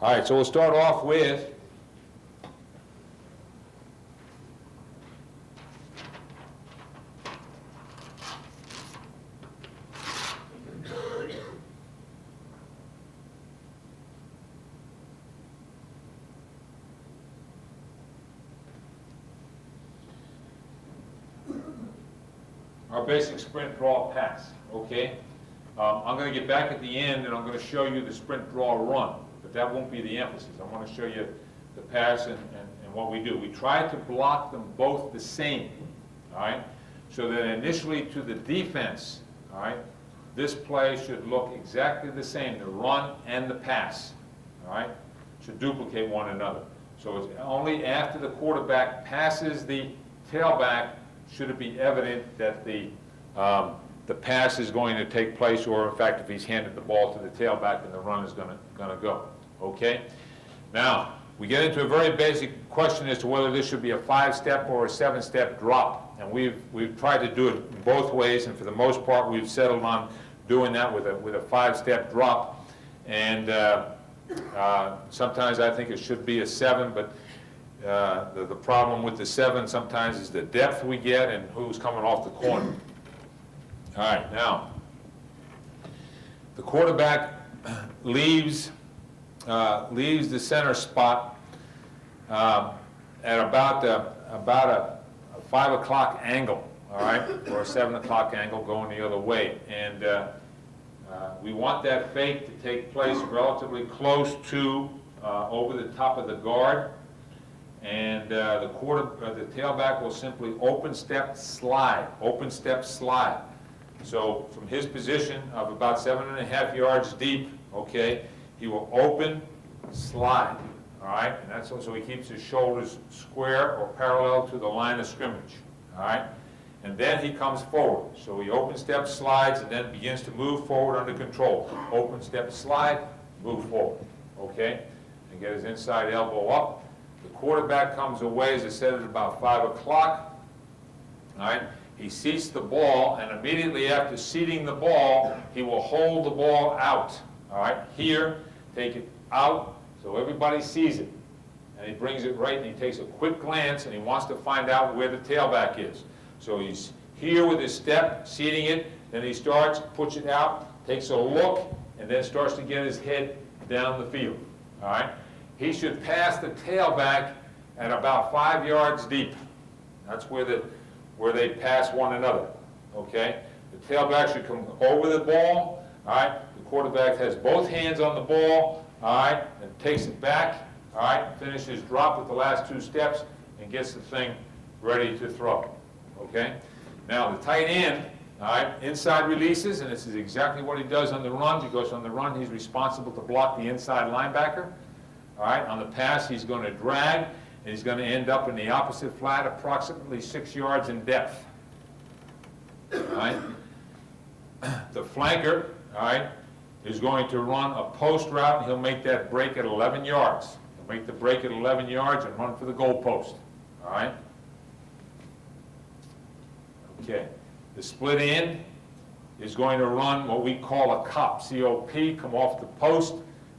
All right, so we'll start off with our basic sprint, draw, pass, okay? I'm going to get back at the end and I'm going to show you the sprint, draw, run, but that won't be the emphasis. I want to show you the pass and what we do. We try to block them both the same, all right? So that initially to the defense, all right, this play should look exactly the same, the run and the pass, all right? Should duplicate one another. So it's only after the quarterback passes the tailback should it be evident that the pass is going to take place, or in fact, if he's handed the ball to the tailback, then the run is going to go. Okay? Now, we get into a very basic question as to whether this should be a 5-step or a 7-step drop. And we've tried to do it both ways, and for the most part, we've settled on doing that with a 5-step drop. And sometimes I think it should be a 7, but the problem with the 7 sometimes is the depth we get and who's coming off the corner. All right, now, the quarterback leaves the center spot at about a 5 o'clock angle, all right, or a 7 o'clock angle going the other way. And we want that fake to take place relatively close to over the top of the guard. And the tailback will simply open step slide. So from his position of about 7.5 yards deep, okay, he will open, slide, all right? And that's so he keeps his shoulders square or parallel to the line of scrimmage, all right? And then he comes forward. So he open step slides and then begins to move forward under control. Open step slide, move forward, okay? And get his inside elbow up. The quarterback comes away, as I said, at about 5 o'clock, all right? He seats the ball, and immediately after seating the ball, he will hold the ball out, all right? Here, take it out so everybody sees it. And he brings it right, and he takes a quick glance, and he wants to find out where the tailback is. So he's here with his step, seating it, then he starts, puts it out, takes a look, and then starts to get his head down the field, all right? He should pass the tailback at about 5 yards deep. That's where they pass one another, okay? The tailback should come over the ball, all right? The quarterback has both hands on the ball, all right, and takes it back, all right, finishes drop with the last 2 steps, and gets the thing ready to throw, okay? Now, the tight end, all right, inside releases, and this is exactly what he does on the run, because on the run, he's responsible to block the inside linebacker, all right? On the pass, he's going to drag, and he's going to end up in the opposite flat, approximately 6 yards in depth. All right? The flanker, all right, is going to run a post route, and he'll make that break at 11 yards. He'll make the break at 11 yards and run for the goal post. All right? Okay. The split end is going to run what we call a cop, C-O-P, come off the post.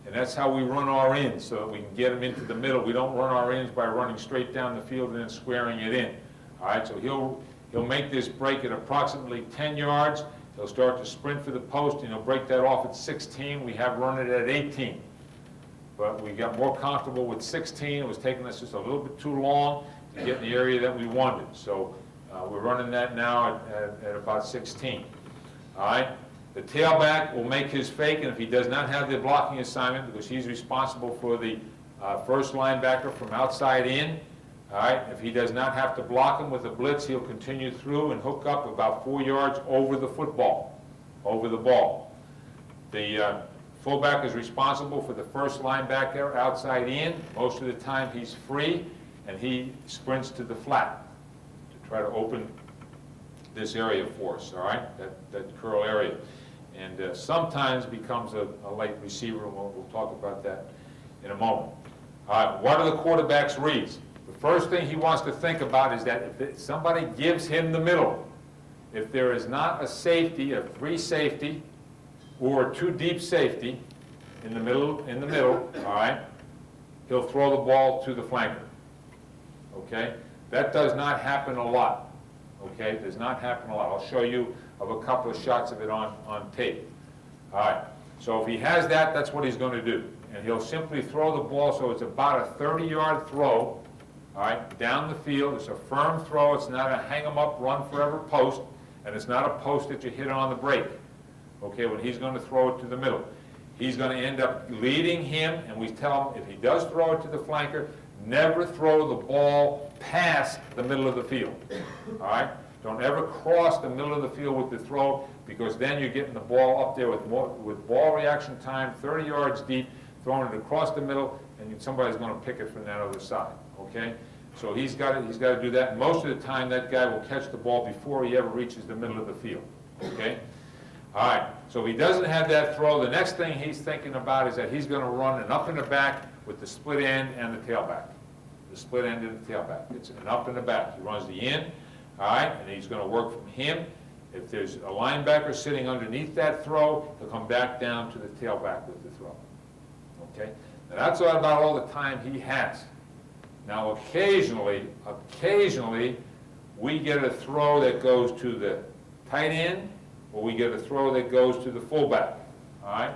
And that's how we run our ends, so that we can get them into the middle. We don't run our ends by running straight down the field and then squaring it in. All right, so he'll make this break at approximately 10 yards. He'll start to sprint for the post, and he'll break that off at 16. We have run it at 18. But we got more comfortable with 16. It was taking us just a little bit too long to get in the area that we wanted. So we're running that now at about 16. All right? The tailback will make his fake, and if he does not have the blocking assignment, because he's responsible for the first linebacker from outside in, all right, if he does not have to block him with a blitz, he'll continue through and hook up about 4 yards over the football, over the ball. The fullback is responsible for the first linebacker outside in. Most of the time he's free, and he sprints to the flat to try to open this area for us, all right, that curl area. And sometimes becomes a late receiver, and we'll talk about that in a moment. All right, what are the quarterback's reads? The first thing he wants to think about is that if somebody gives him the middle, if there is not a safety, a free safety, or a too deep safety in the middle, all right, he'll throw the ball to the flanker, okay? That does not happen a lot, okay? It does not happen a lot. I'll show you of a couple of shots of it on tape. All right, so if he has that, that's what he's going to do. And he'll simply throw the ball, so it's about a 30-yard throw, all right, down the field. It's a firm throw. It's not a hang-em-up, run-forever post, and it's not a post that you hit on the break, okay, when he's going to throw it to the middle. He's going to end up leading him, and we tell him if he does throw it to the flanker, never throw the ball past the middle of the field, all right? Don't ever cross the middle of the field with the throw, because then you're getting the ball up there with ball reaction time, 30 yards deep, throwing it across the middle, and somebody's going to pick it from that other side, okay? So he's got to do that. And most of the time, that guy will catch the ball before he ever reaches the middle of the field, okay? All right, so if he doesn't have that throw, the next thing he's thinking about is that he's going to run an up and a back with the split end and the tailback. The split end and the tailback. It's an up and a back. He runs the in, all right, and he's going to work from him. If there's a linebacker sitting underneath that throw, he'll come back down to the tailback with the throw. Okay? Now that's about all the time he has. Now occasionally, we get a throw that goes to the tight end, or we get a throw that goes to the fullback. All right?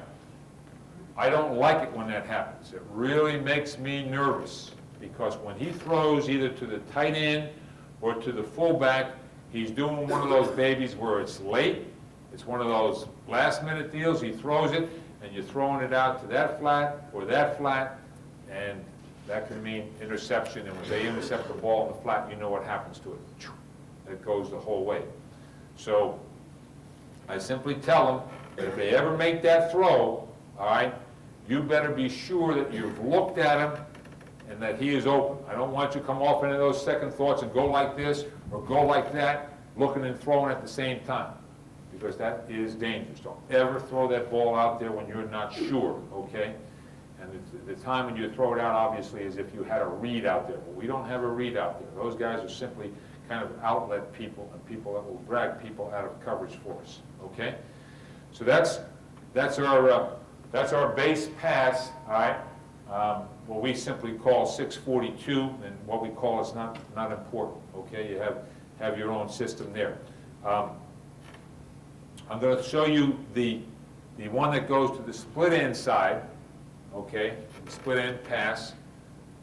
I don't like it when that happens. It really makes me nervous, because when he throws either to the tight end or to the fullback, he's doing one of those babies where it's late. It's one of those last-minute deals. He throws it, and you're throwing it out to that flat or that flat, and that can mean interception. And when they intercept the ball in the flat, you know what happens to it. It goes the whole way. So I simply tell them that if they ever make that throw, all right, you better be sure that you've looked at him and that he is open. I don't want you to come off into those second thoughts and go like this or go like that, looking and throwing at the same time, because that is dangerous. Don't ever throw that ball out there when you're not sure, okay? And the time when you throw it out, obviously, is if you had a read out there. But we don't have a read out there. Those guys are simply kind of outlet people and people that will drag people out of coverage for us, okay? So that's our base pass, all right? What we simply call 642, and what we call is not important, okay? You have your own system there. I'm going to show you the one that goes to the split end side, okay? The split end pass,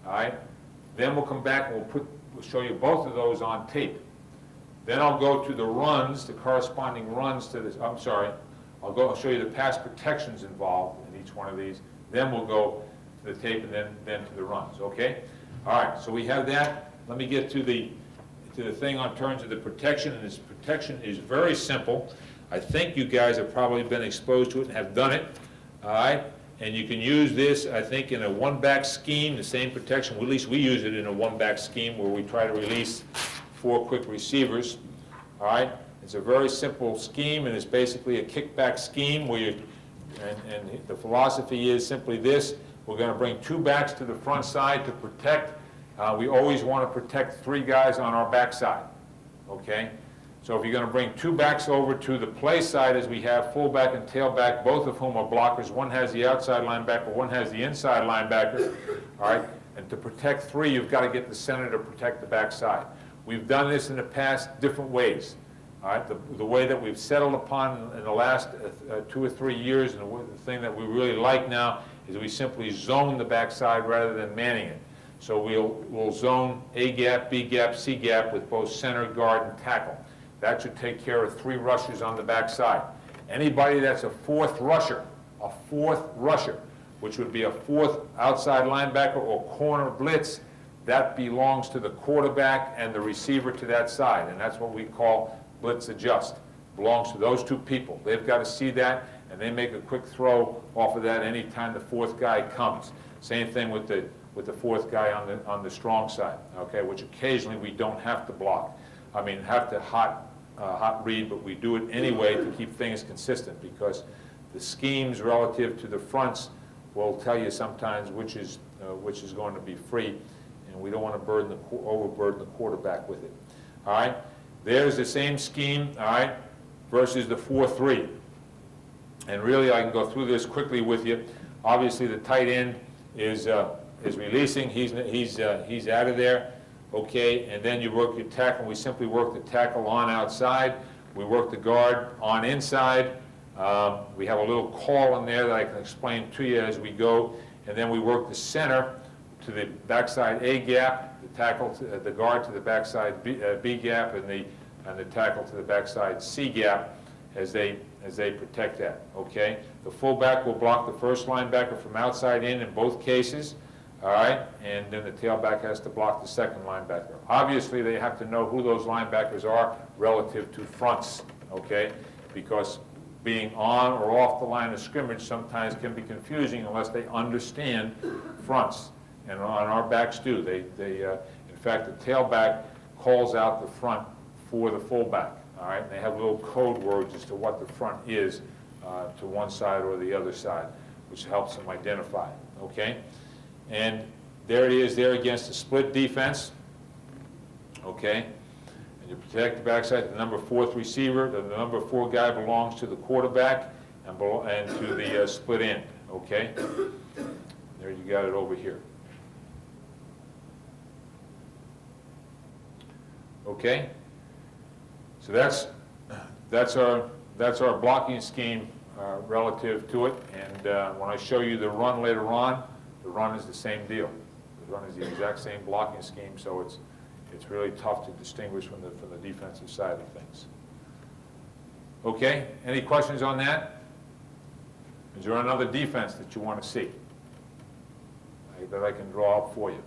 all right? Then we'll come back and we'll show you both of those on tape. Then I'll go to the runs, the corresponding runs to this. I'm sorry. I'll show you the pass protections involved in each one of these. Then we'll go to the tape and then to the runs, okay? All right, so we have that. Let me get to the thing on terms of the protection, and this protection is very simple. I think you guys have probably been exposed to it and have done it, all right? And you can use this, I think, in a one-back scheme, the same protection. Well, at least we use it in a one-back scheme where we try to release 4 quick receivers, all right? It's a very simple scheme, and it's basically a kickback scheme where and the philosophy is simply this: we're going to bring 2 backs to the front side to protect. We always want to protect 3 guys on our backside, okay? So if you're going to bring 2 backs over to the play side, as we have fullback and tailback, both of whom are blockers. One has the outside linebacker, one has the inside linebacker, all right? And to protect 3, you've got to get the center to protect the backside. We've done this in the past different ways. All right, the way that we've settled upon in the last 2 or 3 years, and the thing that we really like now, is we simply zone the backside rather than manning it. So we'll zone A gap, B gap, C gap with both center, guard, and tackle. That should take care of 3 rushers on the backside. Anybody that's a 4th rusher, which would be a 4th outside linebacker or corner blitz, that belongs to the quarterback and the receiver to that side, and that's what we call blitz adjust. Belongs to those 2 people. They've got to see that, and they make a quick throw off of that anytime the 4th guy comes. Same thing with the 4th guy on the strong side, okay, which occasionally we don't have to block. I mean, have to hot read, but we do it anyway to keep things consistent, because the schemes relative to the fronts will tell you sometimes which is going to be free, and we don't want to overburden the quarterback with it. All right, there's the same scheme, all right, versus the 4-3. And really, I can go through this quickly with you. Obviously, the tight end is releasing. He's out of there. Okay, and then you work your tackle. We simply work the tackle on outside. We work the guard on inside. We have a little call in there that I can explain to you as we go. And then we work the center to the backside A gap, the tackle to the guard to the backside B gap, and the tackle to the backside C gap as they protect that. Okay, the fullback will block the first linebacker from outside in both cases. All right, and then the tailback has to block the second linebacker. Obviously, they have to know who those linebackers are relative to fronts. Okay, because being on or off the line of scrimmage sometimes can be confusing unless they understand fronts. And on our backs do. In fact, the tailback calls out the front for the fullback. All right, and they have little code words as to what the front is to one side or the other side, which helps them identify. Okay, and there it is there against the split defense. Okay. You protect the backside. The number 4th receiver, the number 4 guy belongs to the quarterback and to the split end. Okay, there you got it over here. Okay, so that's our blocking scheme relative to it. And when I show you the run later on, the run is the same deal. The run is the exact same blocking scheme. So it's really tough to distinguish from the defensive side of things. Okay, any questions on that? Is there another defense that you want to see that I can draw up for you?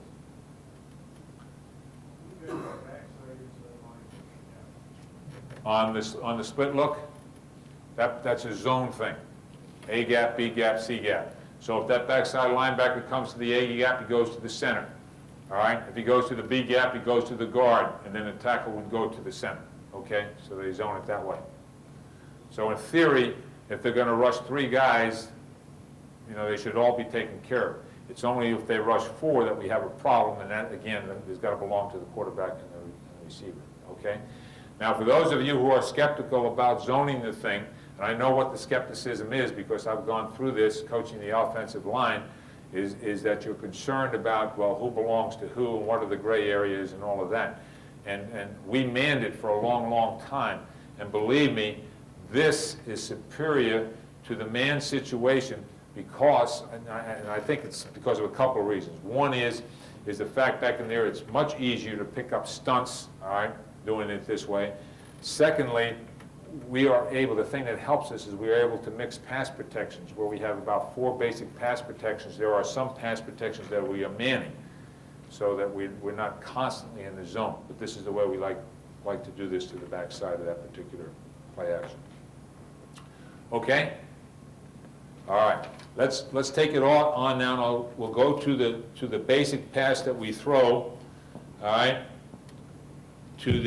On the split look, that's a zone thing. A gap, B gap, C gap. So if that backside linebacker comes to the A gap, he goes to the center. All right, if he goes to the B gap, he goes to the guard, and then the tackle would go to the center. Okay, so they zone it that way. So in theory, if they're going to rush 3 guys, they should all be taken care of. It's only if they rush 4 that we have a problem, and that, again, has got to belong to the quarterback and the receiver. Okay? Now, for those of you who are skeptical about zoning the thing, and I know what the skepticism is because I've gone through this coaching the offensive line, is that you're concerned about, well, who belongs to who and what are the gray areas and all of that. And we manned it for a long, long time. And believe me, this is superior to the man situation because, and I think it's because of a couple of reasons. One is the fact back in there it's much easier to pick up stunts, all right, doing it this way. Secondly, we are able, the thing that helps us is we are able to mix pass protections where we have about 4 basic pass protections. There are some pass protections that we are manning so that we're not constantly in the zone. But this is the way we like to do this to the backside of that particular play action. Okay? All right. Let's take it all on now. And we'll go to the basic pass that we throw. All right? To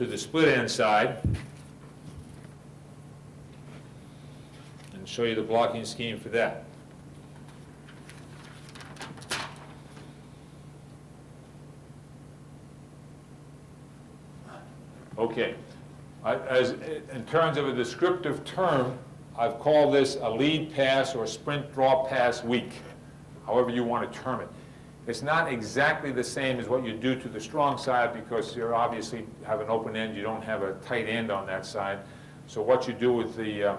the split end side and show you the blocking scheme for that. Okay. In terms of a descriptive term, I've called this a lead pass or sprint draw pass weak, however you want to term it. It's not exactly the same as what you do to the strong side because you obviously have an open end. You don't have a tight end on that side. So what you do with the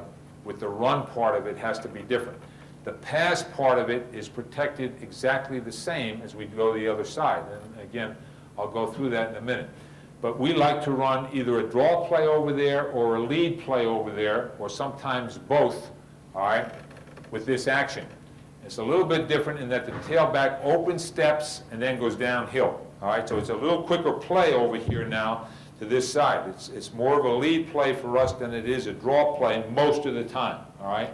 run part of it has to be different. The pass part of it is protected exactly the same as we go the other side. And again, I'll go through that in a minute. But we like to run either a draw play over there or a lead play over there, or sometimes both, all right, with this action. It's a little bit different in that the tailback open steps and then goes downhill. All right, so it's a little quicker play over here now to this side. It's more of a lead play for us than it is a draw play most of the time. All right,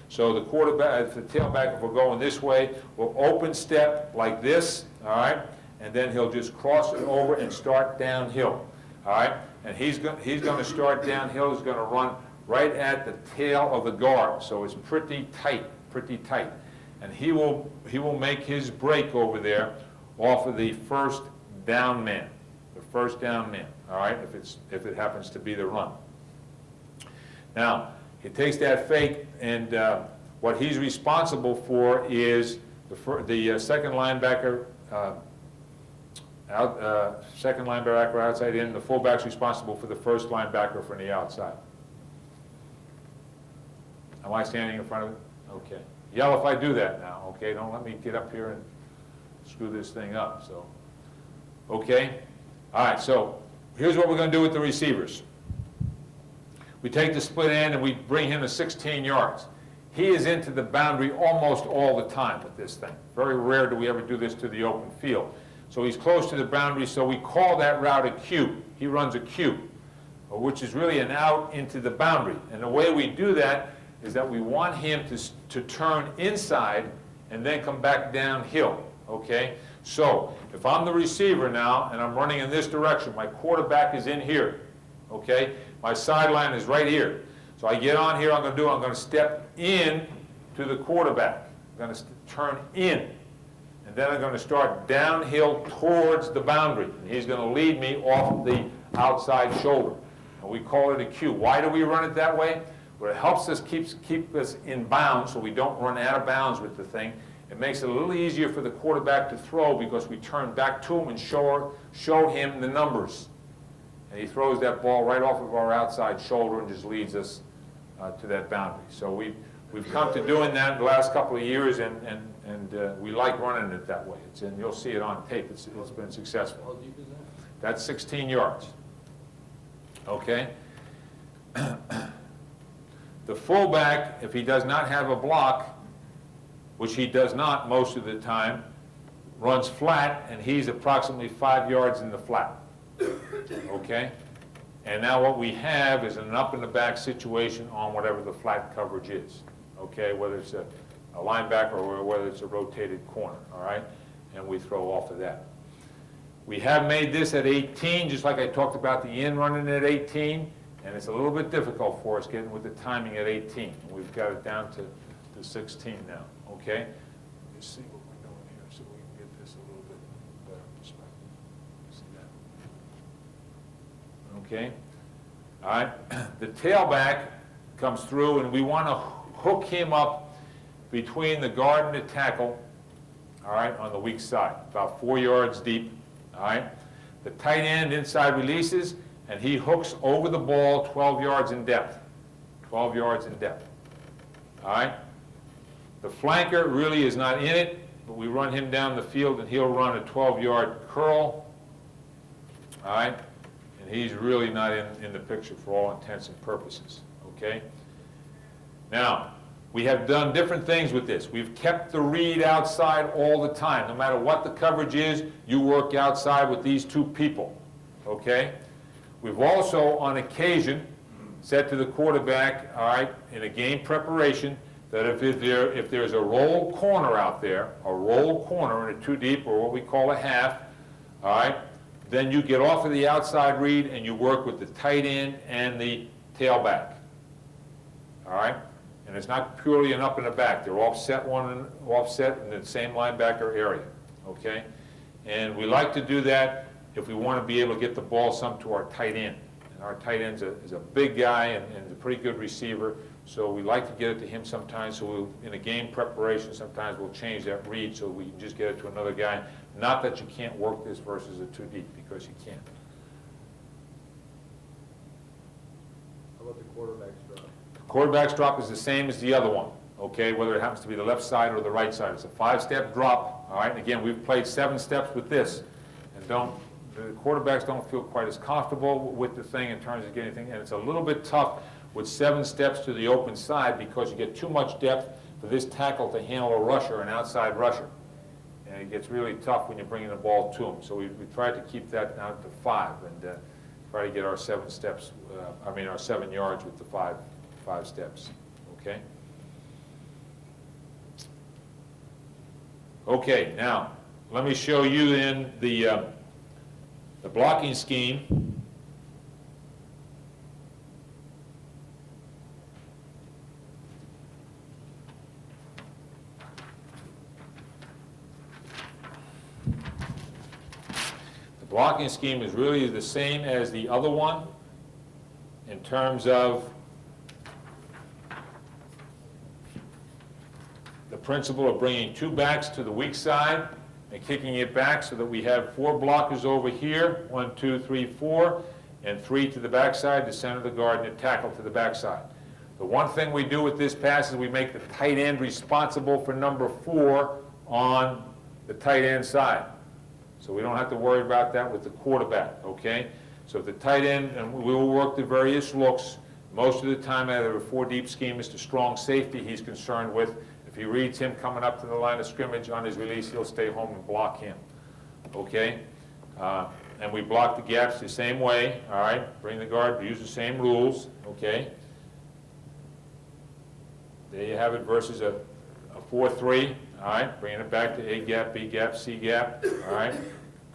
so the quarterback, the tailback, if we're going this way, will open step like this. All right, and then he'll just cross it over and start downhill. All right, and he's going to start downhill. He's going to run right at the tail of the guard, so it's pretty tight, pretty tight. And he will make his break over there off of the first down man, all right, if it happens to be the run. Now, He takes that fake, and what he's responsible for is the second linebacker second linebacker outside in. The fullback's responsible for the first linebacker from the outside. Am I standing in front of it? Okay. Yell if I do that now, okay? Don't let me get up here and screw this thing up, so. Okay? All right, so here's what we're going to do with the receivers. We take the split end and we bring him to 16 yards. He is into the boundary almost all the time with this thing. Very rare do we ever do this to the open field. So he's close to the boundary, so we call that route a Q. He runs a Q, which is really an out into the boundary. And the way we do that is that we want him to turn inside and then come back downhill, okay? So if I'm the receiver now and I'm running in this direction, my quarterback is in here, okay? My sideline is right here. So I get on here, I'm going to step in to the quarterback. I'm going to turn in. And then I'm going to start downhill towards the boundary. And he's going to lead me off the outside shoulder. And we call it a Q. Why do we run it that way? Well, it helps us keep us in bounds so we don't run out of bounds with the thing. It makes it a little easier for the quarterback to throw because we turn back to him and show him the numbers. And he throws that ball right off of our outside shoulder and just leads us to that boundary. So we've come to doing that in the last couple of years, and we like running it that way. And you'll see it on tape. It's been successful. How deep is that? That's 16 yards. Okay? The fullback, if he does not have a block, which he does not most of the time, runs flat, and he's approximately 5 yards in the flat. Okay? And now what we have is an up in the back situation on whatever the flat coverage is. Okay? Whether it's a linebacker or whether it's a rotated corner. All right? And we throw off of that. We have made this at 18, just like I talked about the in running at 18. And it's a little bit difficult for us getting with the timing at 18. We've got it down to 16 now, okay? Let's see what we're doing here so we can get this a little bit better perspective. See that? Okay? All right, the tailback comes through and we want to hook him up between the guard and the tackle, all right, on the weak side, about 4 yards deep, all right? The tight end inside releases, and he hooks over the ball 12 yards in depth. 12 yards in depth. All right? The flanker really is not in it, but we run him down the field and he'll run a 12-yard curl. All right? And he's really not in the picture for all intents and purposes. Okay? Now, we have done different things with this. We've kept the read outside all the time. No matter what the coverage is, you work outside with these two people. Okay? We've also, on occasion, said to the quarterback, all right, in a game preparation, that if there's a roll corner out there, a roll corner in a two deep or what we call a half, all right, then you get off of the outside read and you work with the tight end and the tailback. All right? And it's not purely an up and a back. They're offset in the same linebacker area. Okay? And we like to do that if we want to be able to get the ball some to our tight end. And our tight end is a big guy and a pretty good receiver, so we like to get it to him sometimes. So in a game preparation, sometimes we'll change that read so we can just get it to another guy. Not that you can't work this versus a two deep, because you can't. How about the quarterback's drop? Quarterback's drop is the same as the other one, okay, whether it happens to be the left side or the right side. It's a 5-step drop, all right? And again, we've played 7 steps with this, and the quarterbacks don't feel quite as comfortable with the thing in terms of getting anything, and it's a little bit tough with 7 steps to the open side because you get too much depth for this tackle to handle a rusher, an outside rusher. And it gets really tough when you're bringing the ball to him. So we tried to keep that down to 5 and try to get our 7 steps, our 7 yards with the 5 steps, okay? Okay, now, let me show you then the blocking scheme. The blocking scheme is really the same as the other one in terms of the principle of bringing 2 backs to the weak side and kicking it back so that we have 4 blockers over here, 1, 2, 3, 4, and 3 to the backside, the center of the guard, and a tackle to the backside. The one thing we do with this pass is we make the tight end responsible for number 4 on the tight end side. So we don't have to worry about that with the quarterback, okay? So if the tight end, and we will work the various looks, most of the time out of a 4-deep scheme is the strong safety he's concerned with. If he reads him coming up to the line of scrimmage on his release, he'll stay home and block him, okay? And we block the gaps the same way, all right? Bring the guard, use the same rules, okay? There you have it versus a 4-3, all right? Bringing it back to A gap, B gap, C gap, all right?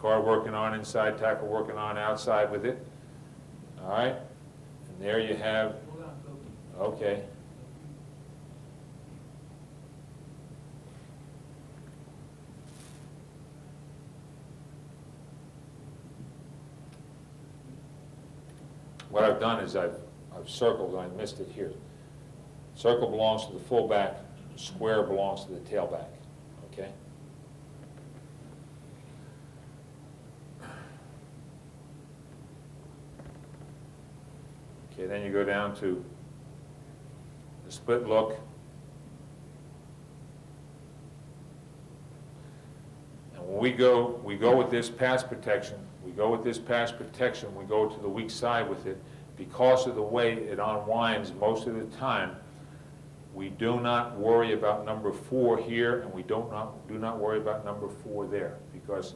Guard working on inside, tackle working on outside with it, all right? And there you have, okay. What I've done is I've circled, and I missed it here. Circle belongs to the fullback, square belongs to the tailback, okay? Okay, then you go down to the split look. And when we go with this pass protection, we go to the weak side with it. Because of the way it unwinds most of the time, we do not worry about number 4 here, and we do not worry about number 4 there, because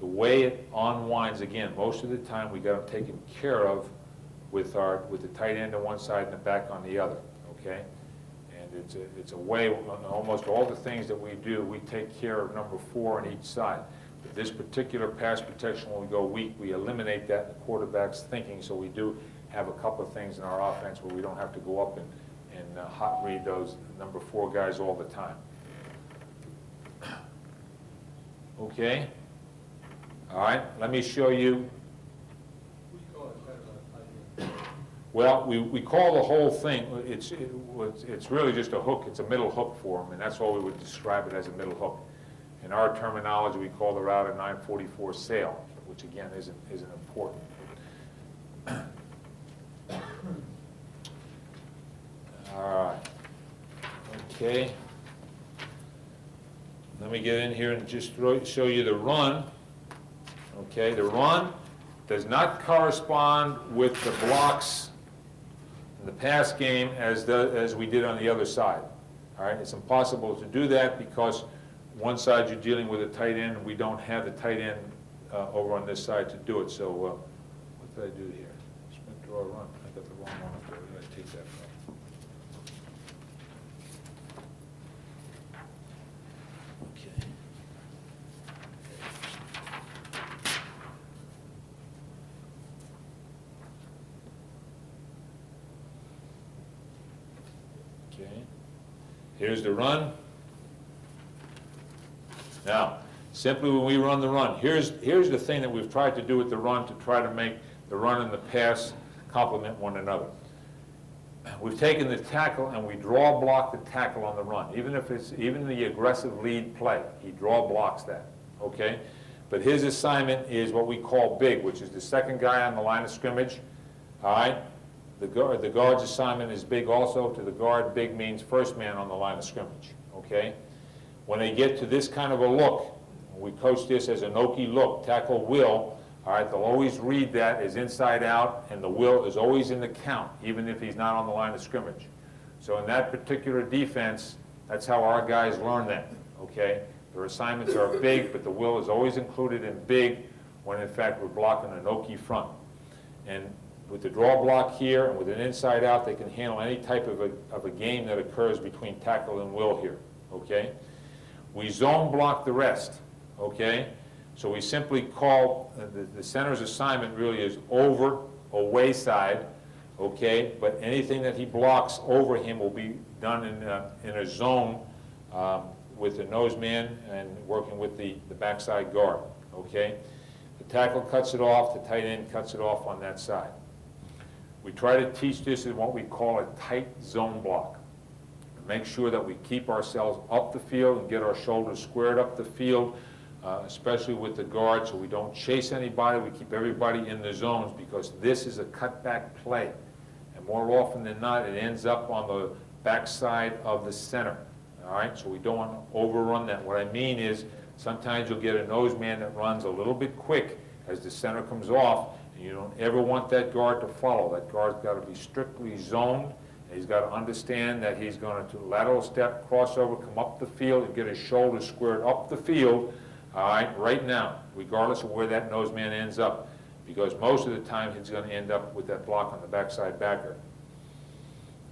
the way it unwinds, again, most of the time we got them taken care of with the tight end on one side and the back on the other, okay? And it's a way, almost all the things that we do, we take care of number 4 on each side. But this particular pass protection, when we go weak, we eliminate that in the quarterback's thinking, so we do have a couple of things in our offense where we don't have to go up and hot read those number 4 guys all the time. Okay? All right, let me show you. Well, we call the whole thing, it's really just a hook, it's a middle hook for them, and that's why we would describe it as a middle hook. In our terminology, we call the route a 944 sail, which again isn't important. All right, okay. Let me get in here and just show you the run. Okay, the run does not correspond with the blocks in the pass game as we did on the other side. All right, it's impossible to do that because one side you're dealing with a tight end, and we don't have the tight end over on this side to do it. So what did I do here? Sprint, draw, run. I got the wrong one up there. Where did I take that from? Okay. Okay. Here's the run. Now, simply when we run the run, here's the thing that we've tried to do with the run to try to make the run and the pass complement one another. We've taken the tackle and we draw block the tackle on the run. Even if it's the aggressive lead play, he draw blocks that, okay? But his assignment is what we call big, which is the second guy on the line of scrimmage, all right? The guard's assignment is big also. To the guard, big means first man on the line of scrimmage, okay? When they get to this kind of a look, we coach this as an Okie look, tackle will, all right, they'll always read that as inside out, and the will is always in the count, even if he's not on the line of scrimmage. So in that particular defense, that's how our guys learn that, okay? Their assignments are big, but the will is always included in big, when in fact we're blocking an Okie front. And with the draw block here, and with an inside out, they can handle any type of a game that occurs between tackle and will here, okay? We zone block the rest, okay? So we simply call, the center's assignment really is over, away side, okay? But anything that he blocks over him will be done in a zone with the nose man and working with the backside guard, okay? The tackle cuts it off, the tight end cuts it off on that side. We try to teach this in what we call a tight zone block. make sure that we keep ourselves up the field and get our shoulders squared up the field, especially with the guard, so we don't chase anybody. We keep everybody in the zones, because this is a cutback play. And more often than not, it ends up on the backside of the center. All right, so we don't want to overrun that. What I mean is, sometimes you'll get a nose man that runs a little bit quick as the center comes off, and you don't ever want that guard to follow. That guard's got to be strictly zoned, and he's got to understand that he's going to lateral step, crossover, come up the field, and get his shoulders squared up the field, all right now, regardless of where that nose man ends up, because most of the time he's going to end up with that block on the backside backer.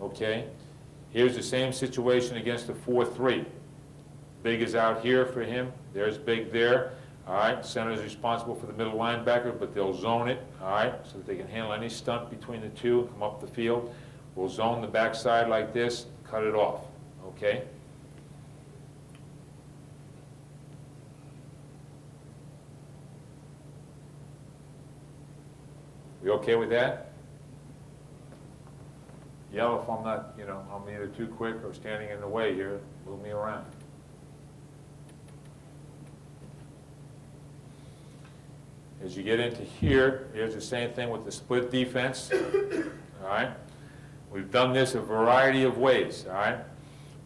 Okay? Here's the same situation against the 4-3. Big is out here for him. There's Big there. All right, center is responsible for the middle linebacker, but they'll zone it, all right, so that they can handle any stunt between the two and come up the field. We'll zone the backside like this, cut it off, okay? We okay with that? Yell if I'm not, I'm either too quick or standing in the way here. Move me around. As you get into here, here's the same thing with the split defense, all right? We've done this a variety of ways, all right?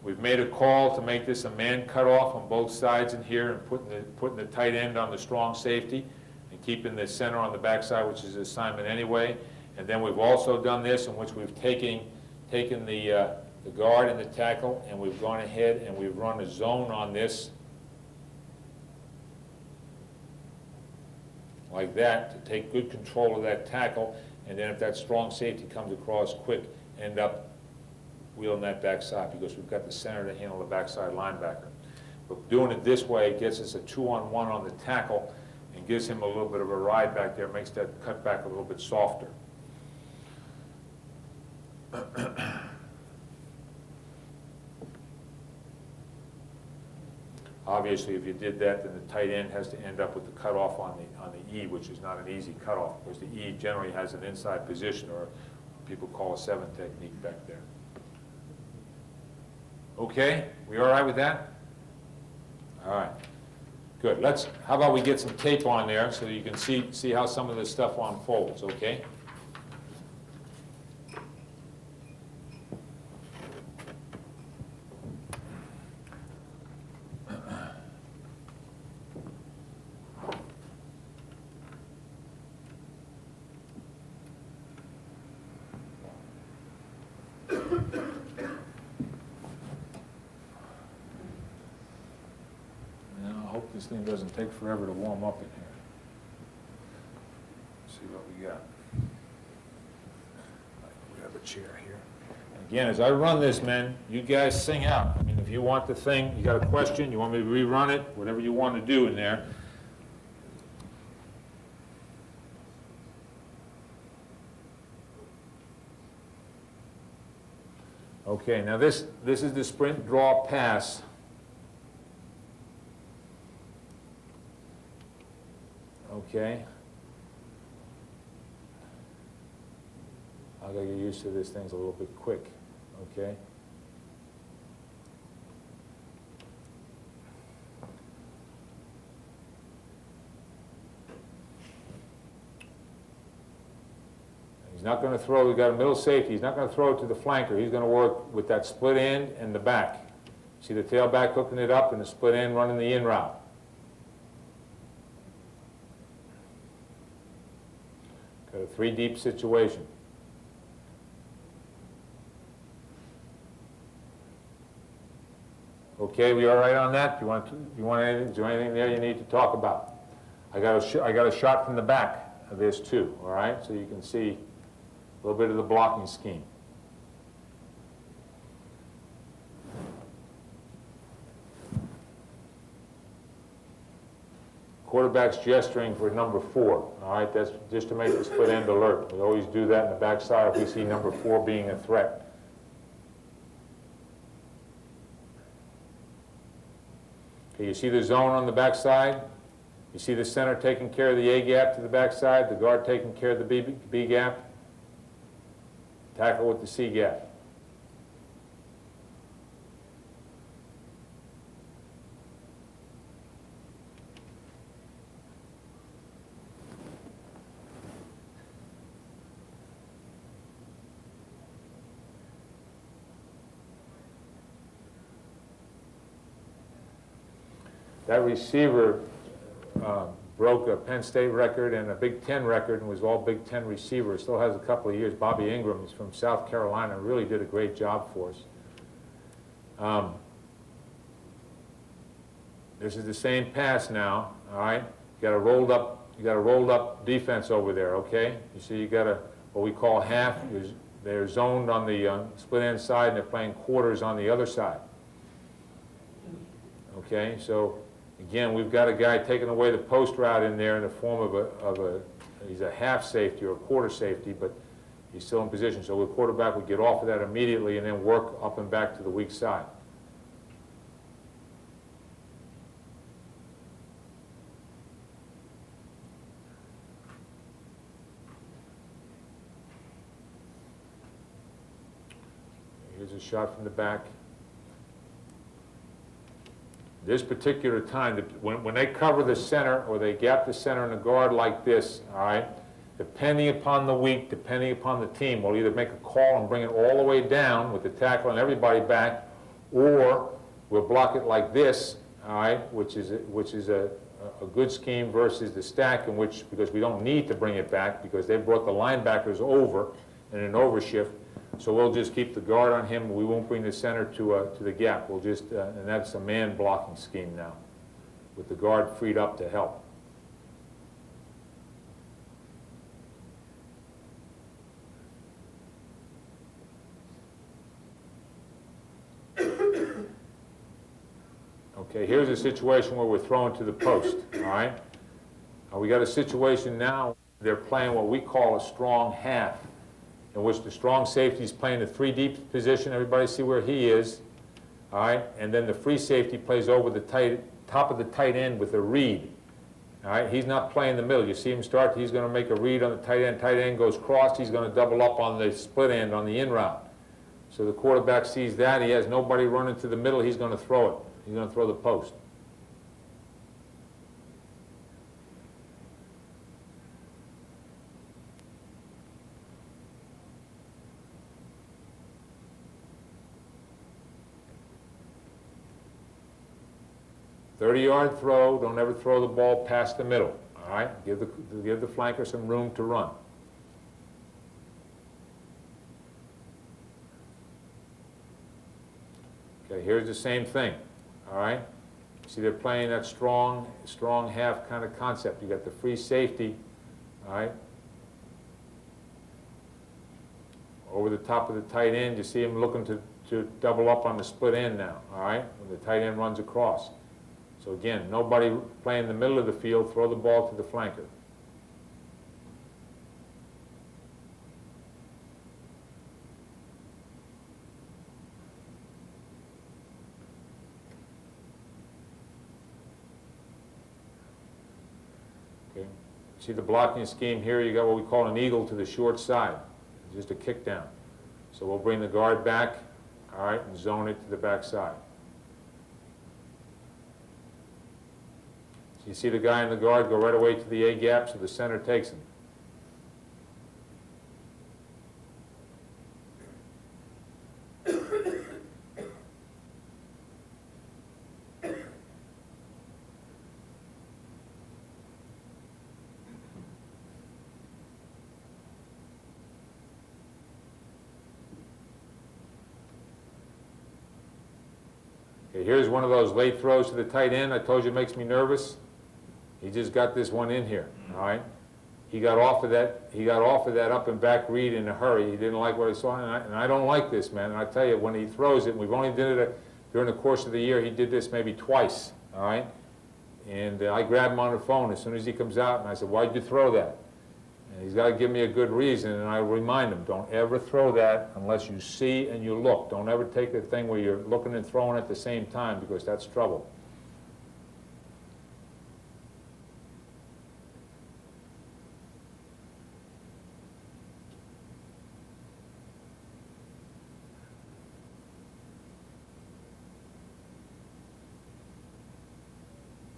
We've made a call to make this a man cutoff on both sides in here, and putting the tight end on the strong safety and keeping the center on the backside, which is assignment anyway. And then we've also done this in which we've taken the guard and the tackle, and we've gone ahead and we've run a zone on this like that to take good control of that tackle, and then if that strong safety comes across quick, end up wheeling that backside, because we've got the center to handle the backside linebacker. But doing it this way gets us a 2-on-1 on the tackle and gives him a little bit of a ride back there, makes that cutback a little bit softer. Obviously, if you did that, then the tight end has to end up with the cutoff on the E, which is not an easy cutoff, because the E generally has an inside position, or people call a 7 technique back there. Okay, we all right with that? All right, good. How about we get some tape on there so you can see how some of this stuff unfolds, okay? This thing doesn't take forever to warm up in here. Let's see what we got. We have a chair here. Again, as I run this, men, you guys sing out. I mean, if you want the thing, you got a question, you want me to rerun it, whatever you want to do in there. Okay, now this is the sprint draw pass. Okay. I gotta get used to this thing's a little bit quick. Okay. He's not going to throw. We've got a middle safety. He's not going to throw it to the flanker. He's going to work with that split end and the back. See the tailback hooking it up and the split end running the in route. Got a 3-deep situation. Okay, we all right on that? Do you want anything? Is there anything there you need to talk about? I got a shot from the back of this too. All right, so you can see a little bit of the blocking scheme. Quarterback's gesturing for number 4, all right? That's just to make the split end alert. We always do that in the backside if we see number 4 being a threat. Okay, you see the zone on the backside? You see the center taking care of the A gap to the backside, the guard taking care of the B gap? Tackle with the C gap. That receiver broke a Penn State record and a Big Ten record and was all Big Ten receiver. Still has a couple of years. Bobby Ingram, he's from South Carolina, really did a great job for us. This is the same pass now, all right? You got a rolled up defense over there, okay? You see you got a, what we call half. They're zoned on the split end side and they're playing quarters on the other side. Okay, so again, we've got a guy taking away the post route in there in the form of he's a half safety or a quarter safety, but he's still in position. So the quarterback would get off of that immediately and then work up and back to the weak side. Here's a shot from the back. This particular time, when they cover the center or they gap the center in the guard like this, all right, depending upon the week, depending upon the team, we'll either make a call and bring it all the way down with the tackle and everybody back, or we'll block it like this, all right, which is a good scheme versus the stack in which, because we don't need to bring it back because they brought the linebackers over in an overshift. So we'll just keep the guard on him. We won't bring the center to the gap. We'll just, and that's a man blocking scheme now, with the guard freed up to help. Okay, here's a situation where we're throwing to the post, all right? We got a situation now, they're playing what we call a strong half, in which the strong safety is playing the 3 deep position. Everybody see where he is, all right? And then the free safety plays over the top of the tight end with a read, all right? He's not playing the middle. You see him start, he's going to make a read on the tight end. Tight end goes crossed, he's going to double up on the split end on the in route. So the quarterback sees that, he has nobody running to the middle, he's going to throw it. He's going to throw the post. "30-yard throw, don't ever throw the ball past the middle, all right? Give the flanker some room to run. Okay, here's the same thing, all right? See, they're playing that strong half kind of concept. You got the free safety, all right? Over the top of the tight end, you see him looking to double up on the split end now, all right? When the tight end runs across. So again, nobody playing the middle of the field, throw the ball to the flanker. Okay. See the blocking scheme here, you got what we call an eagle to the short side, just a kick down. So we'll bring the guard back, all right, and zone it to the back side. You see the guy in the guard go right away to the A gap, so the center takes him. Okay, here's one of those late throws to the tight end. I told you it makes me nervous. He just got this one in here, all right? He got off of that up and back read in a hurry. He didn't like what he saw, and I don't like this, man. And I tell you, when he throws it, and we've only did it during the course of the year, he did this maybe twice, all right? And I grabbed him on the phone as soon as he comes out, and I said, "Why'd you throw that?" And he's got to give me a good reason, and I remind him, don't ever throw that unless you see and you look. Don't ever take the thing where you're looking and throwing at the same time, because that's trouble.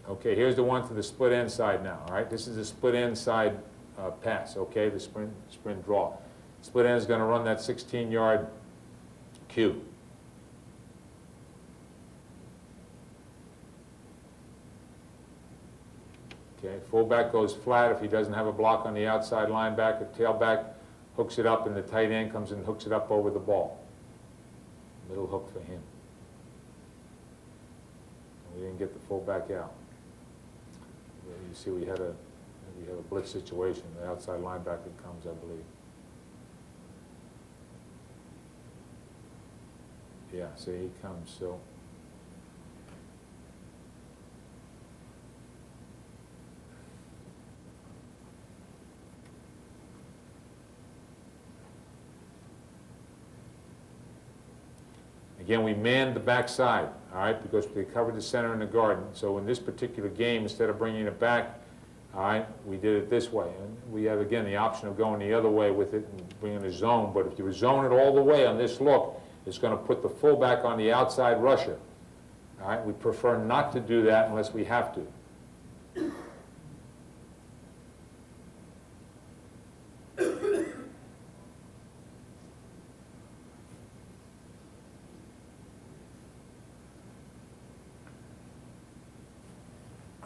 Okay, here's the one to the split end side now, all right? This is the split end side pass, okay, the sprint draw. Split end is going to run that 16-yard cue. Okay, fullback goes flat if he doesn't have a block on the outside linebacker. Tailback hooks it up, and the tight end comes and hooks it up over the ball. Middle hook for him. And we didn't get the fullback out. You see, we have a blitz situation. The outside linebacker comes, I believe. Yeah, see, he comes. So. Again, we manned the backside, all right, because they covered the center and the guard. So in this particular game, instead of bringing it back, all right, we did it this way. And we have, again, the option of going the other way with it and bringing a zone. But if you zone it all the way on this look, it's going to put the fullback on the outside rusher. All right, we prefer not to do that unless we have to.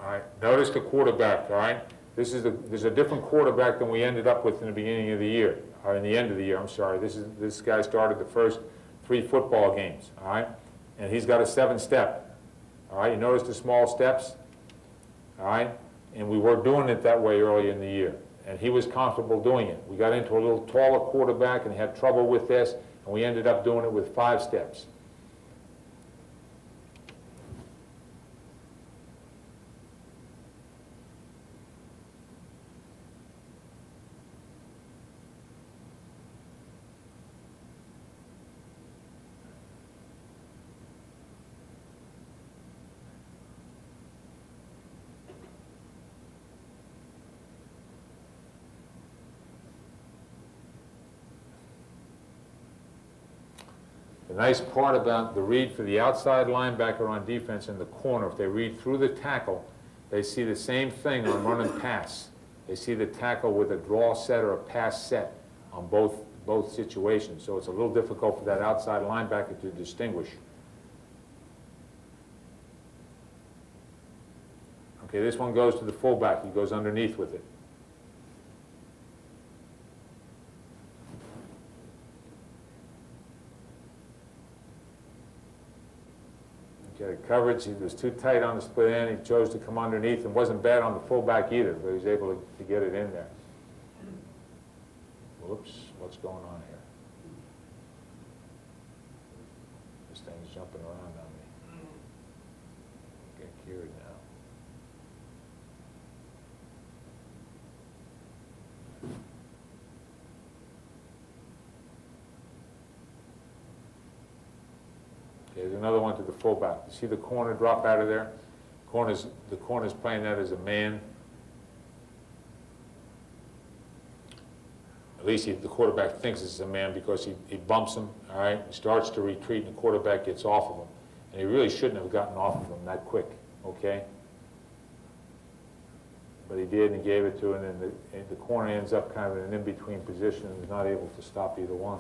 All right, notice the quarterback, all right? There's a different quarterback than we ended up with in the beginning of the year, or in the end of the year, I'm sorry. This guy started the first 3 football games, all right? And he's got a 7-step, all right? You notice the small steps, all right? And we were doing it that way early in the year, and he was comfortable doing it. We got into a little taller quarterback and had trouble with this, and we ended up doing it with 5 steps. The nice part about the read for the outside linebacker on defense in the corner, if they read through the tackle, they see the same thing on run and pass. They see the tackle with a draw set or a pass set on both situations. So it's a little difficult for that outside linebacker to distinguish. Okay, this one goes to the fullback. He goes underneath with it. Okay, coverage, he was too tight on the split end. He chose to come underneath and wasn't bad on the fullback either, but he was able to get it in there. Whoops, what's going on here? This thing's jumping around on me. Get cured now. There's another one to the fullback. You see the corner drop out of there? The corner's playing that as a man. At least the quarterback thinks it's a man because he bumps him, all right? He starts to retreat, and the quarterback gets off of him. And he really shouldn't have gotten off of him that quick, okay? But he did, and he gave it to him, and the corner ends up kind of in an in-between position and is not able to stop either one.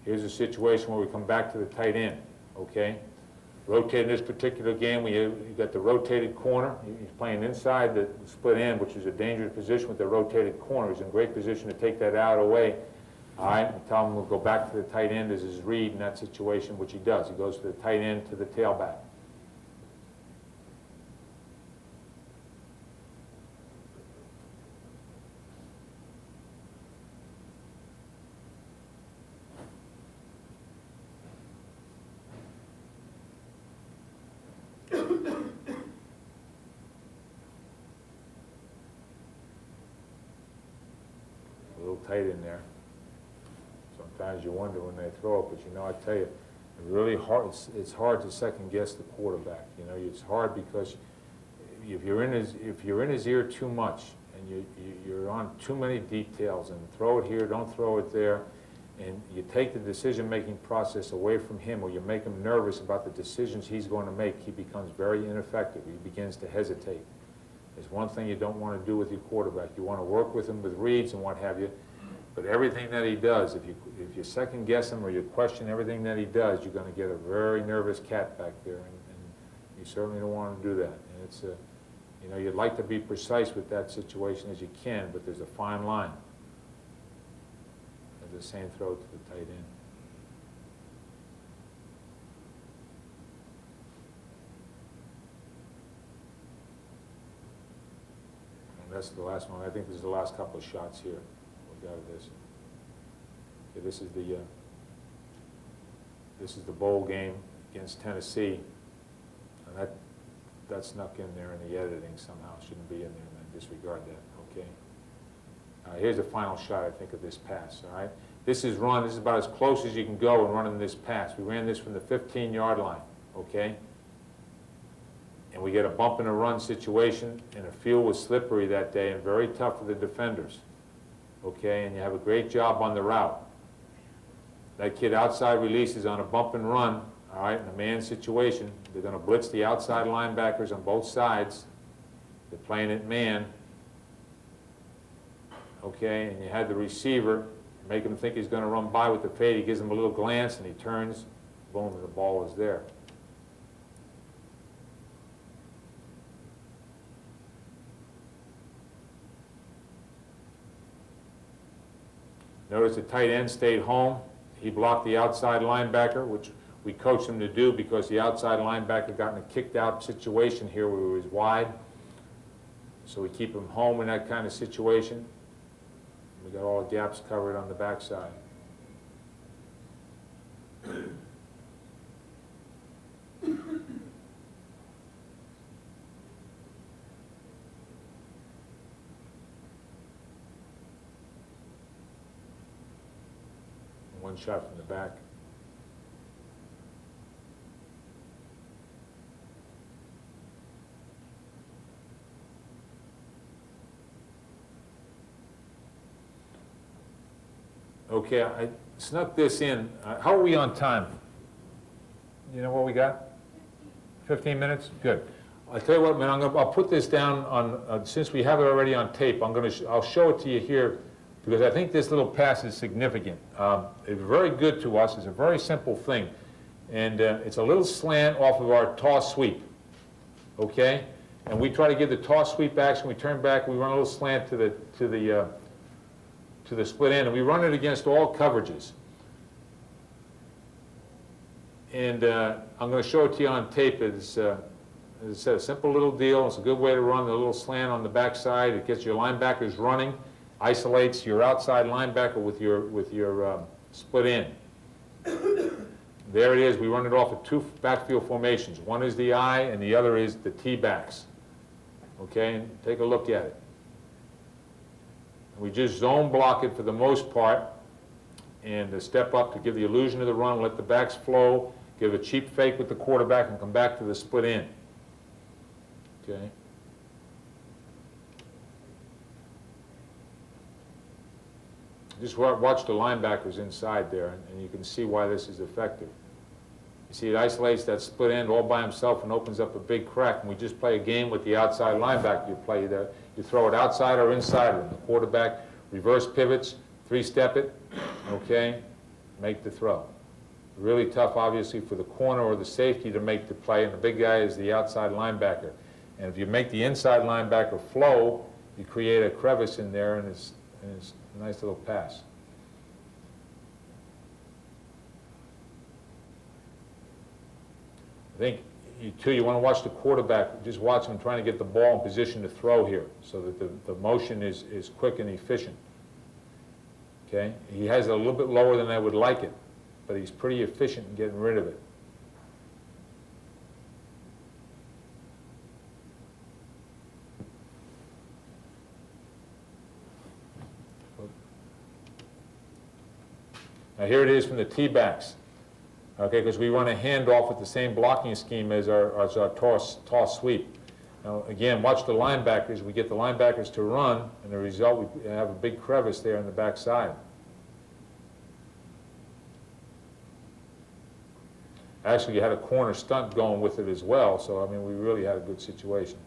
Here's a situation where we come back to the tight end, okay? Rotating this particular game, you got the rotated corner. He's playing inside the split end, which is a dangerous position with the rotated corner. He's in great position to take that out away. All right, and tell him we'll go back to the tight end as his read in that situation, which he does. He goes to the tight end to the tailback. Tight in there. Sometimes you wonder when they throw it, but you know, I tell you, really hard. It's hard to second guess the quarterback. You know, it's hard because if you're in his ear too much and you're on too many details and throw it here, don't throw it there, and you take the decision-making process away from him, or you make him nervous about the decisions he's going to make, he becomes very ineffective. He begins to hesitate. There's one thing you don't want to do with your quarterback. You want to work with him with reads and what have you, but everything that he does, if you second guess him or you question everything that he does, you're going to get a very nervous cat back there, and you certainly don't want to do that. And it's you know, you'd like to be precise with that situation as you can, but there's a fine line. As a same throw to the tight end. And that's the last one. I think this is the last couple of shots here we got of this. Okay, this is the bowl game against Tennessee, and that snuck in there in the editing somehow. Shouldn't be in there, and disregard that. Okay. Here's the final shot, I think, of this pass, all right? This is about as close as you can go in running this pass. We ran this from the 15-yard line, okay? And we get a bump and a run situation, and the field was slippery that day and very tough for the defenders, okay? And you have a great job on the route. That kid outside releases on a bump and run, all right, in a man situation. They're going to blitz the outside linebackers on both sides. They're playing it man. Okay, and you had the receiver, make him think he's going to run by with the fade. He gives him a little glance, and he turns, boom, and the ball is there. Notice the tight end stayed home. He blocked the outside linebacker, which we coached him to do because the outside linebacker got in a kicked-out situation here where he was wide. So we keep him home in that kind of situation. We got all the gaps covered on the backside. One shot from the back. Okay, I snuck this in. How are we on time? You know what we got? 15 minutes? Good. I'll tell you what, man, I'll put this down on, since we have it already on tape, I'll show it to you here because I think this little pass is significant. It's very good to us. It's a very simple thing. And it's a little slant off of our toss sweep, okay? And we try to give the toss sweep action. We turn back, we run a little slant to the split end, and we run it against all coverages. And I'm going to show it to you on tape. It's, as I said, a simple little deal. It's a good way to run the little slant on the backside. It gets your linebackers running, isolates your outside linebacker with your split end. There it is. We run it off of two backfield formations. One is the I, and the other is the T-backs. Okay, and take a look at it. We just zone block it for the most part, and step up to give the illusion of the run, let the backs flow, give a cheap fake with the quarterback, and come back to the split end. Okay. Just watch the linebackers inside there, and you can see why this is effective. You see, it isolates that split end all by himself and opens up a big crack. And we just play a game with the outside linebacker. You throw it outside or inside of him. The quarterback reverse pivots, three-step it, okay, make the throw. Really tough, obviously, for the corner or the safety to make the play, and the big guy is the outside linebacker. And if you make the inside linebacker flow, you create a crevice in there, and it's a nice little pass. I think, you want to watch the quarterback. Just watch him trying to get the ball in position to throw here so that the motion is quick and efficient. Okay? He has it a little bit lower than I would like it, but he's pretty efficient in getting rid of it. Now here it is from the T-backs. Okay, because we run a handoff with the same blocking scheme as our toss sweep. Now, again, watch the linebackers. We get the linebackers to run, and the result, we have a big crevice there on the backside. Actually, you had a corner stunt going with it as well, so I mean, we really had a good situation.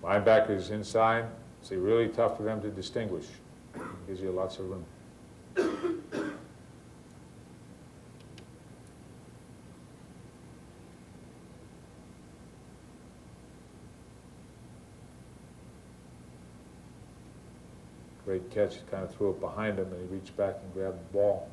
Linebackers inside, it's really tough for them to distinguish. Gives you lots of room. Great catch, kind of threw it behind him, and he reached back and grabbed the ball.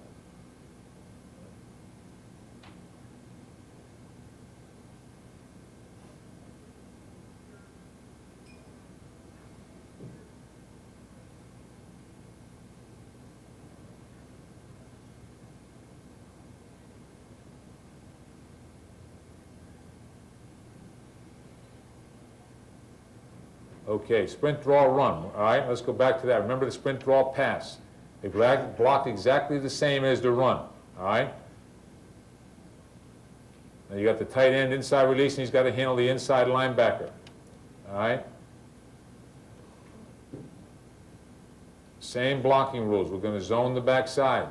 Okay, sprint, draw, run. All right, let's go back to that. Remember the sprint, draw, pass. They block exactly the same as the run. All right? Now you got the tight end inside release, and he's got to handle the inside linebacker. All right? Same blocking rules. We're going to zone the backside.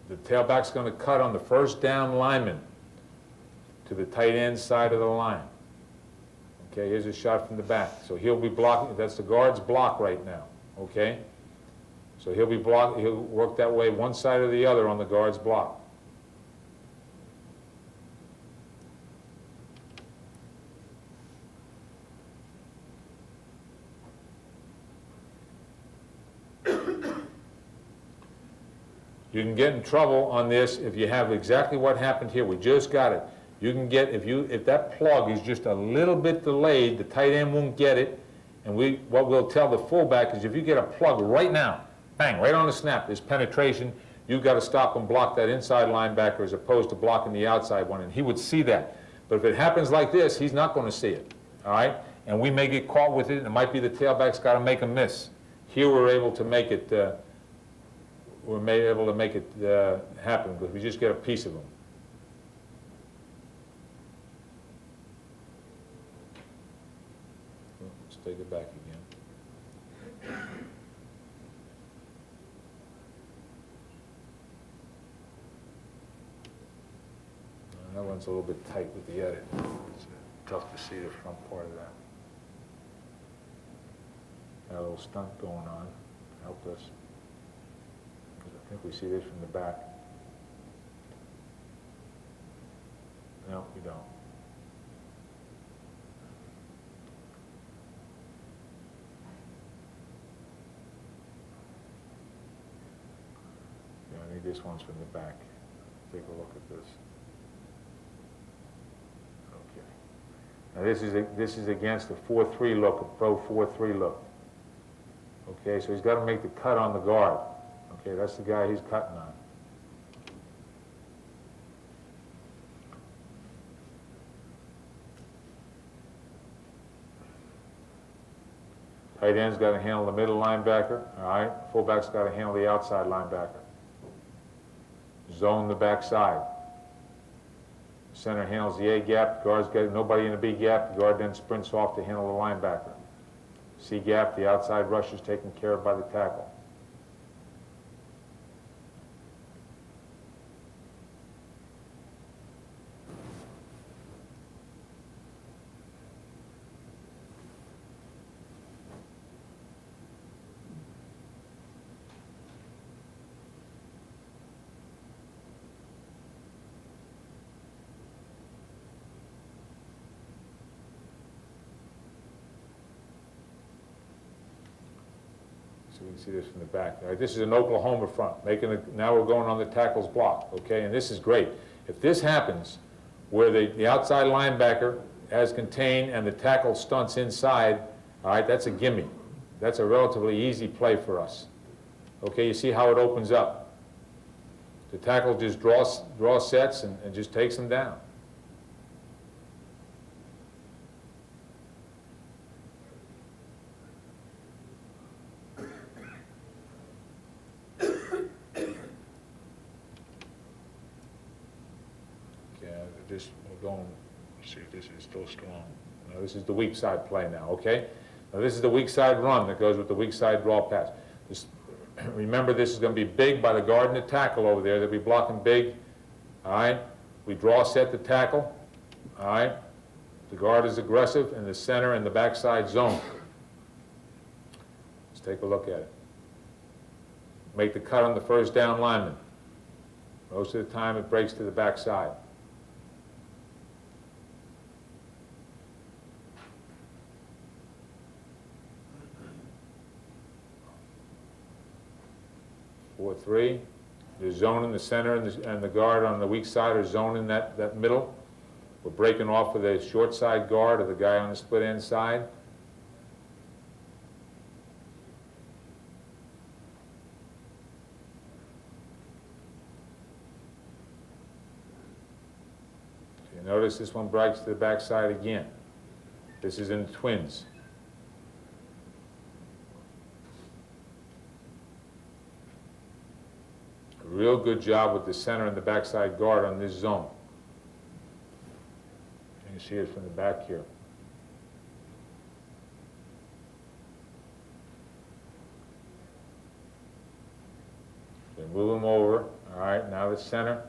The tailback's going to cut on the first down lineman to the tight end side of the line. Okay, here's a shot from the back. So he'll be blocking, that's the guard's block right now, okay? So he'll be blocking, he'll work that way one side or the other on the guard's block. You can get in trouble on this if you have exactly what happened here. We just got it. You can get, if that plug is just a little bit delayed, the tight end won't get it, and what we'll tell the fullback is if you get a plug right now, bang, right on the snap, there's penetration, you've got to stop and block that inside linebacker as opposed to blocking the outside one, and he would see that. But if it happens like this, he's not going to see it, all right? And we may get caught with it, and it might be the tailback's got to make a miss. Here we're able to make it, happen because we just get a piece of them. Take it back again. That one's a little bit tight with the edit. It's tough to see the front part of that. Got a little stunt going on. Helped us. I think we see this from the back. No, we don't. I think this one's from the back. Take a look at this. Okay. Now this is against the 4-3 look, a pro 4-3 look. Okay, so he's got to make the cut on the guard. Okay, that's the guy he's cutting on. Tight end's got to handle the middle linebacker. All right, fullback's got to handle the outside linebacker. Zone the backside. Center handles the A gap. The guard's got nobody in the B gap. The guard then sprints off to handle the linebacker. C gap, the outside rush is taken care of by the tackle. So we can see this from the back. All right, this is an Oklahoma front. Now we're going on the tackle's block, okay? And this is great. If this happens, where the outside linebacker has contained and the tackle stunts inside, all right, that's a gimme. That's a relatively easy play for us. Okay, you see how it opens up. The tackle just draws sets and just takes them down. this, we're going, let's see if this is still strong. Now, this is the weak side play now, okay? Now, this is the weak side run that goes with the weak side draw pass. This, remember, this is going to be big by the guard and the tackle over there. They'll be blocking big, all right? We draw set the tackle, all right? The guard is aggressive in the center and the backside zone. Let's take a look at it. Make the cut on the first down lineman. Most of the time it breaks to the backside. Four, three. They're zoning the center and the guard on the weak side are zoning that middle. We're breaking off with a short side guard of the guy on the split end side. You notice this one breaks to the backside again. This is in twins. A real good job with the center and the backside guard on this zone. You can see it from the back here. So move them over. All right, now the center,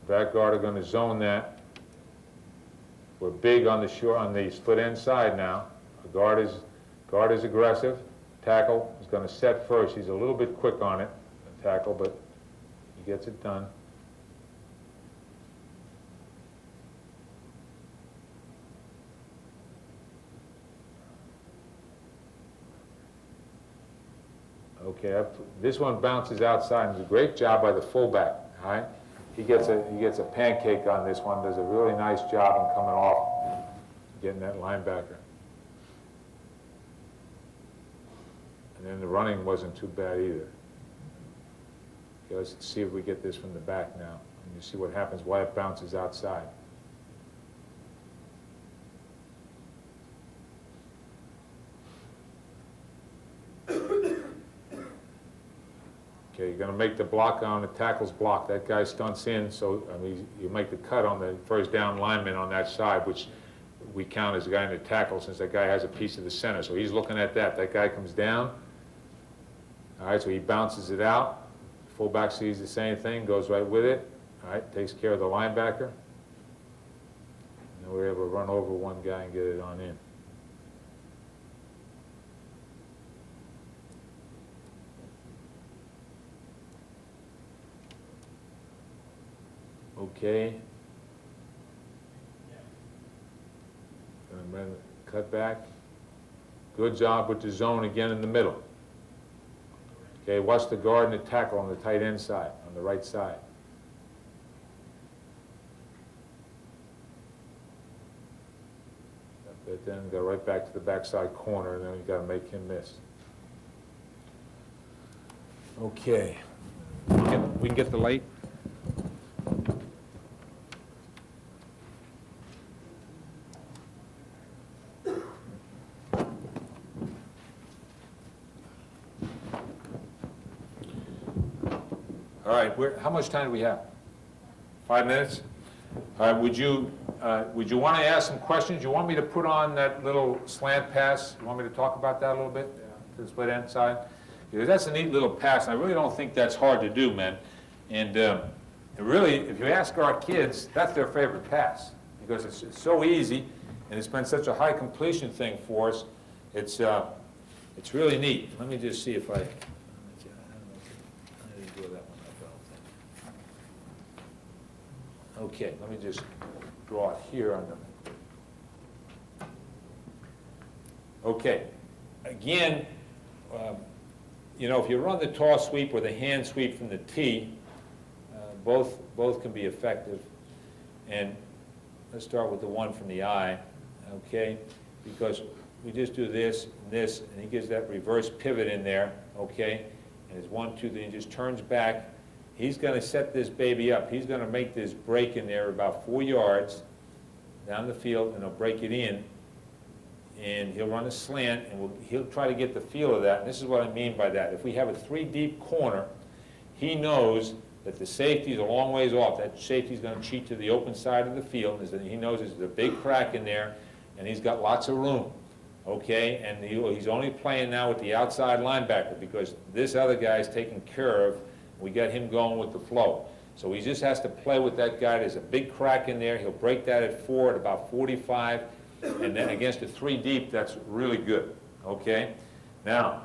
back guard are going to zone that. We're big on the split end side now. The guard is aggressive. Tackle is going to set first. He's a little bit quick on it, the tackle, but he gets it done. Okay, this one bounces outside, and it's a great job by the fullback. All right, he gets a pancake on this one. Does a really nice job in coming off, getting that linebacker. And then the running wasn't too bad either. Okay, let's see if we get this from the back now. And you see what happens, why it bounces outside. Okay, you're going to make the block on the tackle's block. That guy stunts in, so I mean, you make the cut on the first down lineman on that side, which we count as a guy in the tackle since that guy has a piece of the center. So he's looking at that. That guy comes down. All right, so he bounces it out. Fullback sees the same thing, goes right with it. All right, takes care of the linebacker. And then we're able to run over one guy and get it on in. Okay. Gonna cut back. Good job with the zone again in the middle. Okay, watch the guard and the tackle on the tight end side, on the right side. But then go right back to the backside corner, and then you got to make him miss. Okay. We can get the light. All right, how much time do we have? 5 minutes? All right, would you want to ask some questions? You want me to put on that little slant pass? You want me to talk about that a little bit? To the split end side? Because that's a neat little pass, and I really don't think that's hard to do, man. And really, if you ask our kids, that's their favorite pass, because it's so easy, and it's been such a high completion thing for us. It's really neat. Let me just see if I do that one. Okay, let me just draw it here on the. Okay, again, you know, if you run the toss sweep or the hand sweep from the tee, both can be effective. And let's start with the one from the eye, okay? Because we just do this and this, and he gives that reverse pivot in there, okay? And it's 1, 2, then he just turns back. He's going to set this baby up. He's going to make this break in there about 4 yards down the field, and he'll break it in. And he'll run a slant, and he'll try to get the feel of that. And this is what I mean by that. If we have a 3 deep corner, he knows that the safety is a long ways off. That safety's gonna cheat to the open side of the field, is that he knows there's a big crack in there, and he's got lots of room, okay? And he's only playing now with the outside linebacker, because this other guy's taken care of. We got him going with the flow. So he just has to play with that guy. There's a big crack in there. He'll break that at 4 at about 45, and then against a 3 deep, that's really good, okay? Now,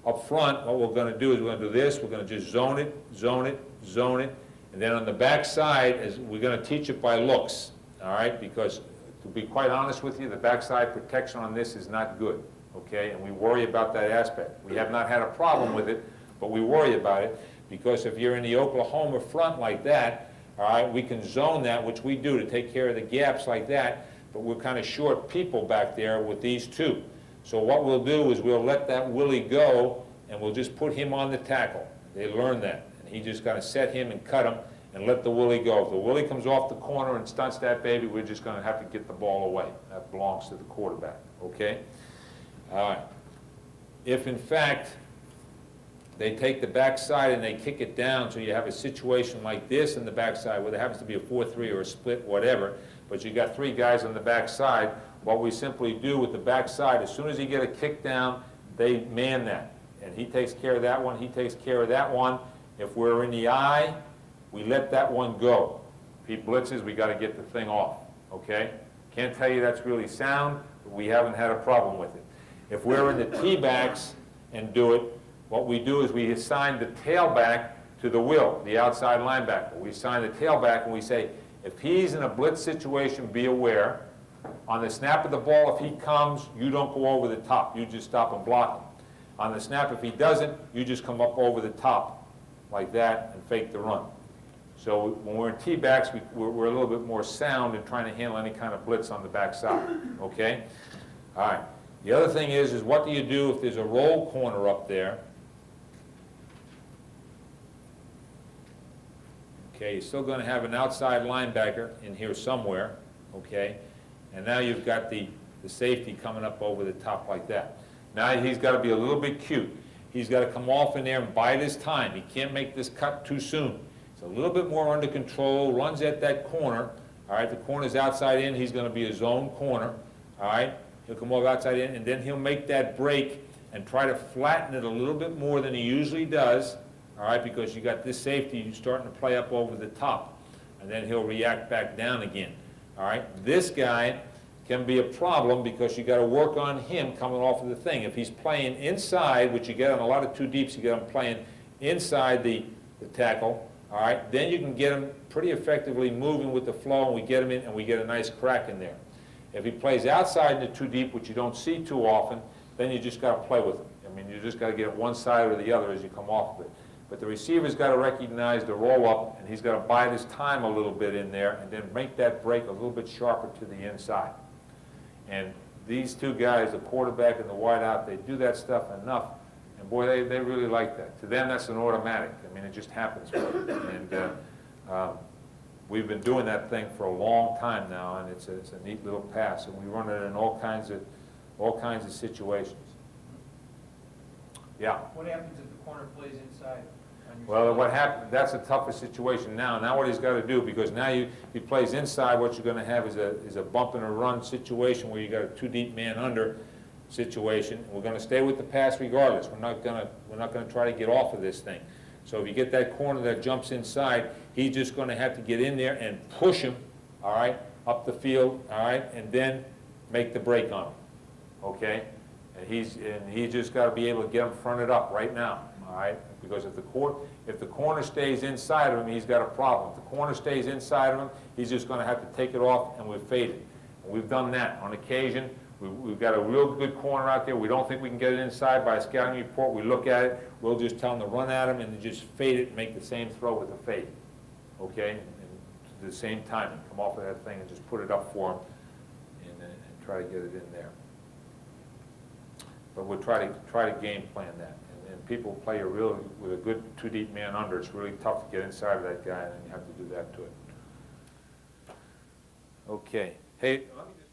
up front, what we're gonna do is we're gonna do this. We're gonna just zone it, zone it, zone it, and then on the back side, we're gonna teach it by looks, all right? Because to be quite honest with you, the backside protection on this is not good, okay? And we worry about that aspect. We have not had a problem with it, but we worry about it, because if you're in the Oklahoma front like that, all right, we can zone that, which we do to take care of the gaps like that, but we're kind of short people back there with these two. So what we'll do is we'll let that Willie go, and we'll just put him on the tackle. They learn that. And he just got to set him and cut him and let the Willie go. If the Willie comes off the corner and stunts that baby, we're just going to have to get the ball away. That belongs to the quarterback, okay? All right. If, in fact, they take the backside and they kick it down, so you have a situation like this in the backside where there happens to be a 4-3 or a split, whatever, but you got 3 guys on the backside, what we simply do with the backside, as soon as you get a kick down, they man that. And he takes care of that one, he takes care of that one. If we're in the eye, we let that one go. If he blitzes, we got to get the thing off, okay? Can't tell you that's really sound, but we haven't had a problem with it. If we're in the T-backs and do it, what we do is we assign the tailback to the will, the outside linebacker. We assign the tailback and we say, if he's in a blitz situation, be aware. On the snap of the ball, if he comes, you don't go over the top. You just stop and block him. On the snap, if he doesn't, you just come up over the top like that and fake the run. So when we're in T-backs, we're a little bit more sound in trying to handle any kind of blitz on the backside, okay? All right. The other thing is what do you do if there's a roll corner up there? Okay, you're still going to have an outside linebacker in here somewhere, okay? And now you've got the safety coming up over the top like that. Now he's got to be a little bit cute. He's got to come off in there and bide his time. He can't make this cut too soon. It's a little bit more under control, runs at that corner. All right, the corner's outside in. He's going to be a zone corner. All right, he'll come over outside in, and then he'll make that break and try to flatten it a little bit more than he usually does. All right, because you got this safety starting to play up over the top, and then he'll react back down again. All right, this guy can be a problem because you got to work on him coming off of the thing. If he's playing inside, which you get on a lot of 2 deeps, you get him playing inside the tackle. All right, then you can get him pretty effectively moving with the flow, and we get him in, and we get a nice crack in there. If he plays outside in the 2 deep, which you don't see too often, then you just got to play with him. I mean, you just got to get one side or the other as you come off of it. But the receiver's got to recognize the roll-up, and he's got to bide his time a little bit in there and then make that break a little bit sharper to the inside. And these 2 guys, the quarterback and the wideout, they do that stuff enough, and boy, they really like that. To them, that's an automatic. I mean, it just happens. And we've been doing that thing for a long time now, and it's a neat little pass, and we run it in all kinds of situations. Yeah. What happens if the corner plays inside? Well, what happened, that's a tougher situation now. Now what he's got to do, because now if he plays inside, what you're going to have is a bump and a run situation where you got a 2 deep man under situation. We're going to stay with the pass regardless. We're not going to try to get off of this thing. So if you get that corner that jumps inside, he's just going to have to get in there and push him, all right, up the field, all right, and then make the break on him, okay? And he's just got to be able to get him fronted up right now, all right? Because if the corner stays inside of him, he's got a problem. If the corner stays inside of him, he's just going to have to take it off, and we've faded. And we've done that on occasion. We've got a real good corner out there. We don't think we can get it inside by a scouting report. We look at it. We'll just tell him to run at him and just fade it and make the same throw with the fade, okay? And at the same time, come off of that thing and just put it up for him and try to get it in there. But we'll try to game plan that. And people play with a good 2 deep man under. It's really tough to get inside of that guy, and then you have to do that to it. Okay. Hey, let me just